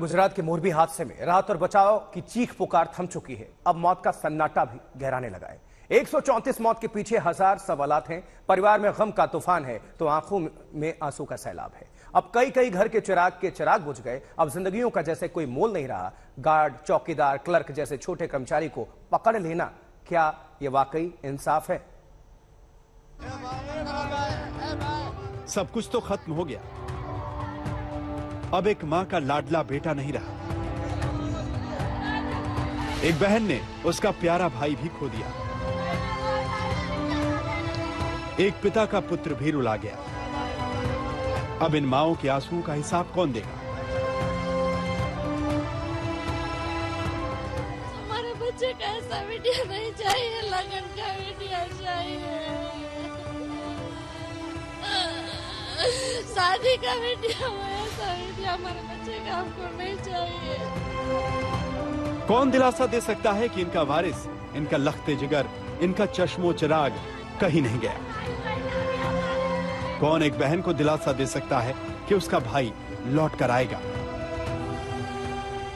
गुजरात के मोरबी हादसे में राहत और बचाव की चीख पुकार थम चुकी है। अब मौत का सन्नाटा भी गहराने लगा है। 134 मौत के पीछे हजार सवालात हैं। परिवार में गम का तूफान है तो आंखों में आंसू का सैलाब है। अब कई घर के चिराग बुझ गए। अब जिंदगियों का जैसे कोई मोल नहीं रहा। गार्ड, चौकीदार, क्लर्क जैसे छोटे कर्मचारी को पकड़ लेना, क्या यह वाकई इंसाफ है? सब कुछ तो खत्म हो गया। अब एक मां का लाडला बेटा नहीं रहा। एक बहन ने उसका प्यारा भाई भी खो दिया। एक पिता का पुत्र भी रुला गया। अब इन माओं के आंसुओं का हिसाब कौन देगा? हमारे बच्चे का ऐसा वीडियो नहीं चाहिए, लगन का वीडियो चाहिए, शादी का वीडियो, ऐसा वीडियो हमारे बच्चे का हमको नहीं चाहिए। कौन दिलासा दे सकता है कि इनका वारिस, इनका लख्ते जिगर, इनका चश्मो चिराग कहीं नहीं गया? कौन एक बहन को दिलासा दे सकता है कि उसका भाई लौट कर आएगा?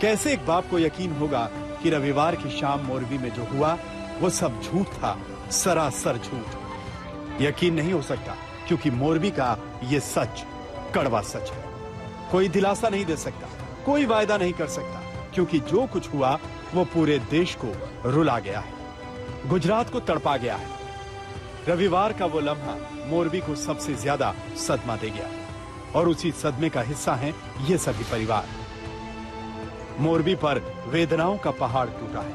कैसे एक बाप को यकीन होगा कि रविवार की शाम मोरबी में जो हुआ वो सब झूठ था, सरासर झूठ। यकीन नहीं हो सकता क्योंकि मोरबी का ये सच कड़वा सच है। कोई दिलासा नहीं दे सकता, कोई वायदा नहीं कर सकता, क्योंकि जो कुछ हुआ वो पूरे देश को रुला गया है, गुजरात को तड़पा गया है। रविवार का वो लम्हा मोरबी को सबसे ज्यादा सदमा दे गया और उसी सदमे का हिस्सा हैं ये सभी परिवार। मोरबी पर वेदनाओं का पहाड़ टूटा है।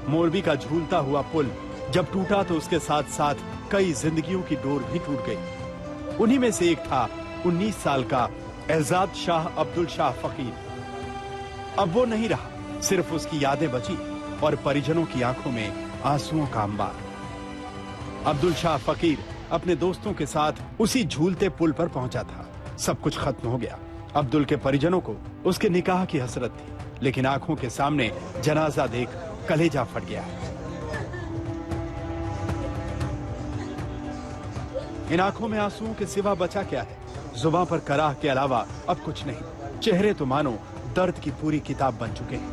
मोरबी का झूलता हुआ पुल जब टूटा तो उसके साथ साथ कई जिंदगियों की डोर भी टूट गई। उन्हीं में से एक था 19 साल का एजाद शाह अब्दुल शाह फकीर। अब वो नहीं रहा, सिर्फ उसकी यादें बची और परिजनों की आंखों में आंसुओं का अंबार। अब्दुल शाह फकीर अपने दोस्तों के साथ उसी झूलते पुल पर पहुंचा था। सब कुछ खत्म हो गया। अब्दुल के परिजनों को उसके निकाह की हसरत थी, लेकिन आंखों के सामने जनाजा देख कलेजा फट गया है। इन आंखों में आंसुओं के सिवा बचा क्या है? जुबान पर कराह के अलावा अब कुछ नहीं। चेहरे तो मानो दर्द की पूरी किताब बन चुके हैं।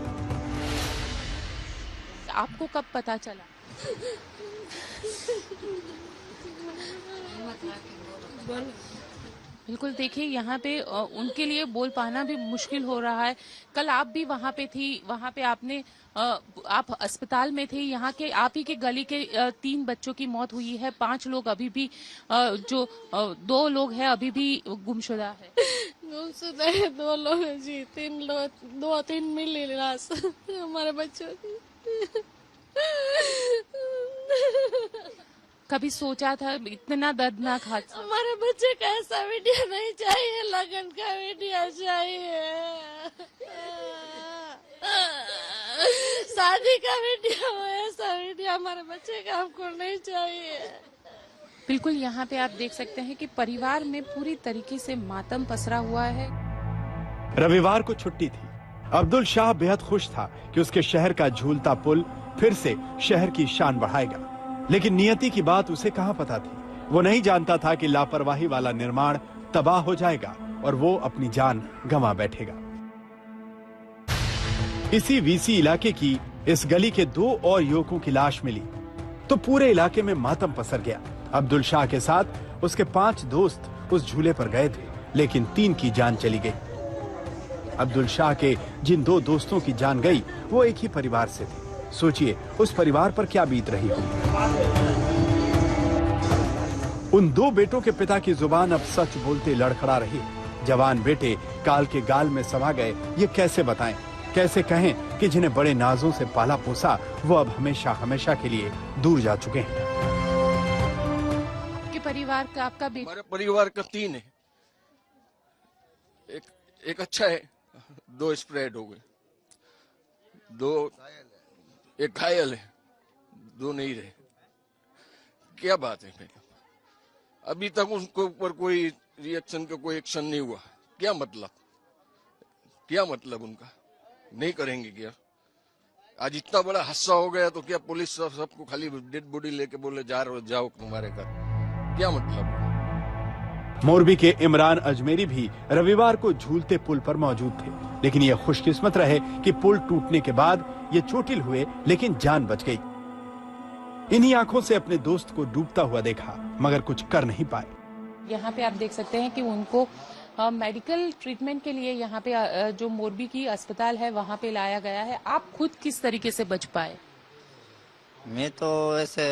आपको कब पता चला? बिल्कुल, देखिए यहाँ पे उनके लिए बोल पाना भी मुश्किल हो रहा है। कल आप भी वहाँ पे थी, वहाँ पे आप अस्पताल में थे। यहाँ के आप ही के गली के 3 बच्चों की मौत हुई है। 5 लोग अभी भी 2 लोग हैं अभी भी गुमशुदा है। गुमशुदा है 2 लोग जी, 3 मिली लाश हमारे बच्चों की। कभी सोचा था इतना दर्दनाक हादसा? हमारे बच्चे का ऐसा वीडियो नहीं चाहिए, लगन का वीडियो चाहिए, शादी का वीडियो, ऐसा वीडियो हमारे बच्चे का हमको नहीं चाहिए। बिल्कुल, यहाँ पे आप देख सकते हैं कि परिवार में पूरी तरीके से मातम पसरा हुआ है। रविवार को छुट्टी थी। अब्दुल शाह बेहद खुश था कि उसके शहर का झूलता पुल फिर से शहर की शान बढ़ाएगा, लेकिन नियति की बात उसे कहां पता थी। वो नहीं जानता था कि लापरवाही वाला निर्माण तबाह हो जाएगा और वो अपनी जान गंवा बैठेगा। इसी वीसी इलाके की इस गली के 2 और युवकों की लाश मिली तो पूरे इलाके में मातम पसर गया। अब्दुल शाह के साथ उसके 5 दोस्त उस झूले पर गए थे, लेकिन 3 की जान चली गई। अब्दुल शाह के जिन 2 दोस्तों की जान गई वो एक ही परिवार से थे। सोचिए उस परिवार पर क्या बीत रही होगी। उन 2 बेटों के पिता की जुबान अब सच बोलते लड़खड़ा रही है। जवान बेटे काल के गाल में समा गए, ये कैसे बताएं, कैसे कहें कि जिन्हें बड़े नाजों से पाला पोसा वो अब हमेशा हमेशा के लिए दूर जा चुके हैं। कि परिवार का आपका बेटा? हमारे परिवार का 3 है। एक अच्छा है, 2 स्प्रेड हो गए, 2 एक घायल है, 2 नहीं रहे। क्या बात है? अभी तक उनके ऊपर कोई रिएक्शन का कोई एक्शन नहीं हुआ। क्या मतलब उनका नहीं करेंगे क्या? आज इतना बड़ा हादसा हो गया तो क्या पुलिस सबको खाली डेड बॉडी लेके बोले जाओ तुम्हारे घर? क्या मतलब? मोरबी के इमरान अजमेरी भी रविवार को झूलते पुल पर मौजूद थे, लेकिन ये खुशकिस्मत रहे कि पुल टूटने के बाद ये चोटिल हुए, लेकिन जान बच गई। इन्हीं आंखों से अपने दोस्त को डूबता हुआ देखा, मगर कुछ कर नहीं पाए। यहाँ पे आप देख सकते हैं कि उनको मेडिकल ट्रीटमेंट के लिए यहाँ पे जो मोरबी की अस्पताल है वहाँ पे लाया गया है। आप खुद किस तरीके से बच पाए? मैं तो ऐसे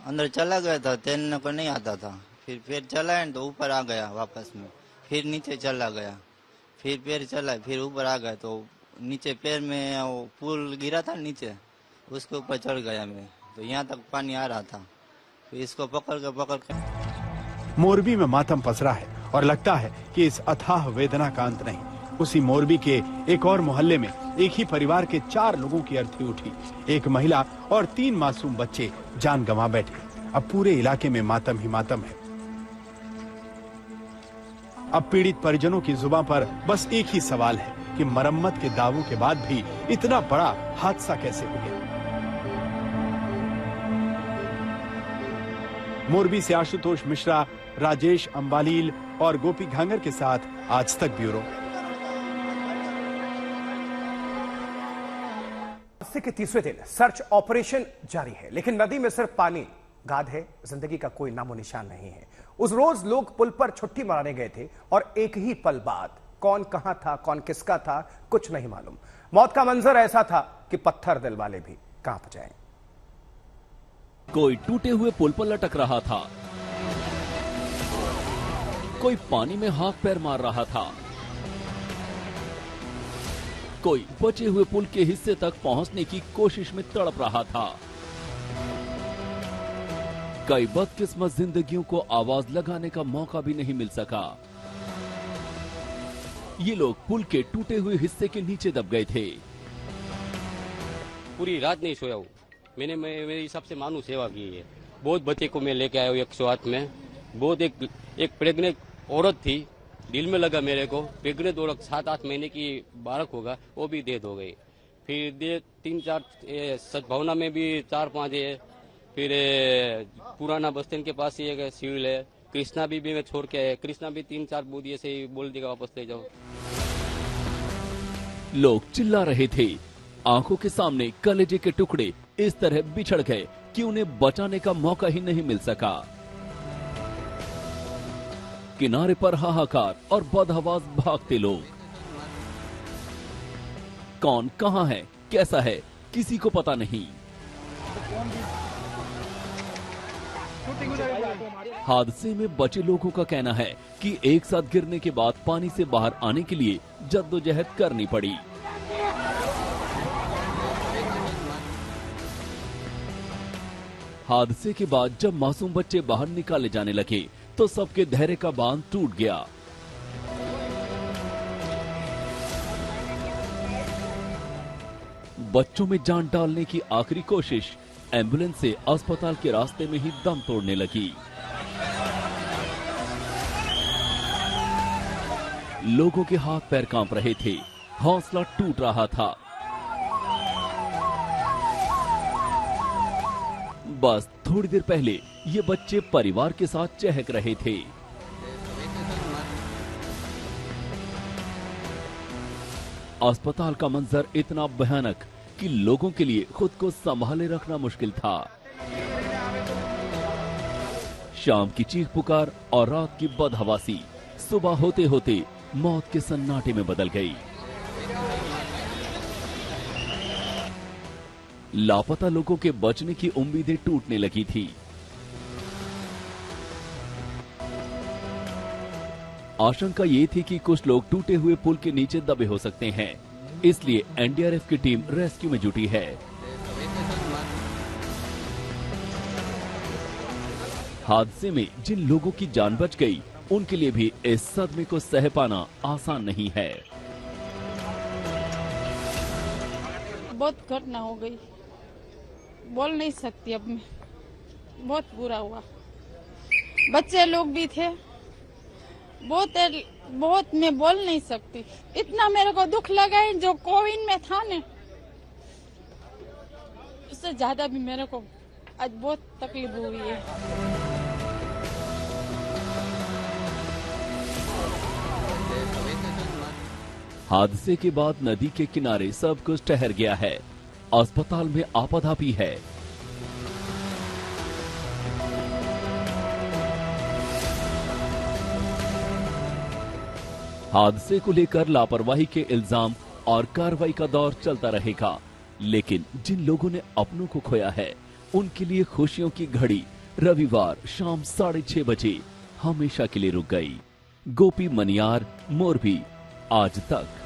अंदर चला गया था, तैरने को नहीं आता था, फिर पैर चलाया तो ऊपर आ गया वापस में, फिर नीचे चला गया, फिर पैर चला, फिर ऊपर आ गया, तो नीचे पैर में वो पुल गिरा था नीचे, उसके ऊपर चढ़ गया मैं, तो यहाँ तक पानी आ रहा था, फिर इसको पकड़ के मोरबी में मातम पसरा है और लगता है कि इस अथाह वेदना का अंत नहीं। उसी मोरबी के एक और मोहल्ले में एक ही परिवार के 4 लोगों की अर्थी उठी। एक महिला और 3 मासूम बच्चे जान गंवा बैठे। अब पूरे इलाके में मातम ही मातम है। अब पीड़ित परिजनों की जुबान पर बस एक ही सवाल है कि मरम्मत के दावों के बाद भी इतना बड़ा हादसा कैसे हो गया। मोरबी से आशुतोष मिश्रा, राजेश अंबालील और गोपी घांगर के साथ आज तक ब्यूरो। हादसे के तीसरे दिन सर्च ऑपरेशन जारी है, लेकिन नदी में सिर्फ पानी गाद है, जिंदगी का कोई नामो निशान नहीं है। उस रोज लोग पुल पर छुट्टी मनाने गए थे और एक ही पल बाद कौन कहां था, कौन किसका था, कुछ नहीं मालूम। मौत का मंजर ऐसा था कि पत्थर दिल वाले भी कांप जाएं। कोई टूटे हुए पुल पर लटक रहा था, कोई पानी में हाथ पैर मार रहा था, कोई बचे हुए पुल के हिस्से तक पहुंचने की कोशिश में तड़प रहा था। कई बदकिस्मत जिंदगियों को आवाज लगाने का मौका भी नहीं मिल सका। ये लोग पुल के टूटे हुए हिस्से के नीचे दब गए थे। पूरी रात नहीं सोया हूँ। मैंने मेरे हिसाब से मानू सेवा की है। बहुत बच्चे को मैं लेके आया हूँ 108 में। बहुत एक प्रेग्नेंट औरत थी, दिल में लगा मेरे को। प्रेग्नेंट औरत 7-8 महीने की बालक होगा, वो भी डेथ हो गई। फिर 3-4 सद्भावना में भी 4-5 है। फिर पुराना बस स्टैंड के पास ही एक सिविल है। कृष्णा भी मैं छोड़ के आया। कृष्णा भी 3-4 बूदी से ही बोल देगा वापस ले जाओ। लोग चिल्ला रहे थे। आंखों के सामने कलेजे के टुकड़े इस तरह बिछड़ गए कि उन्हें बचाने का मौका ही नहीं मिल सका। किनारे पर हाहाकार और बदहवास भागते लोग। कौन कहां है, कैसा है, किसी को पता नहीं। हादसे में बचे लोगों का कहना है कि एक साथ गिरने के बाद पानी से बाहर आने के लिए जद्दोजहद करनी पड़ी। हादसे के बाद जब मासूम बच्चे बाहर निकाले जाने लगे तो सबके धैर्य का बांध टूट गया। बच्चों में जान डालने की आखिरी कोशिश एम्बुलेंस से अस्पताल के रास्ते में ही दम तोड़ने लगी। लोगों के हाथ पैर कांप रहे थे, हौसला टूट रहा था। बस थोड़ी देर पहले ये बच्चे परिवार के साथ चहक रहे थे। अस्पताल का मंजर इतना भयानक कि लोगों के लिए खुद को संभाले रखना मुश्किल था। शाम की चीख पुकार और रात की बदहवासी सुबह होते होते मौत के सन्नाटे में बदल गई। लापता लोगों के बचने की उम्मीदें टूटने लगी थी। आशंका ये थी कि कुछ लोग टूटे हुए पुल के नीचे दबे हो सकते हैं, इसलिए एनडीआरएफ की टीम रेस्क्यू में जुटी है। हादसे में जिन लोगों की जान बच गई, उनके लिए भी इस सदमे को सह पाना आसान नहीं है। बहुत घटना हो गई, बोल नहीं सकती अब मैं। बहुत बुरा हुआ, बच्चे लोग भी थे। बहुत मैं बोल नहीं सकती। इतना मेरे को दुख लगा है, जो कोविड में था ना, उससे ज्यादा भी मेरे को आज बहुत तकलीफ हुई है। हादसे के बाद नदी के किनारे सब कुछ ठहर गया है। अस्पताल में आपाधापी है। हादसे को लेकर लापरवाही के इल्जाम और कार्रवाई का दौर चलता रहेगा, लेकिन जिन लोगों ने अपनों को खोया है उनके लिए खुशियों की घड़ी रविवार शाम 6:30 बजे हमेशा के लिए रुक गई। गोपी मनियार, मोरबी, आज तक।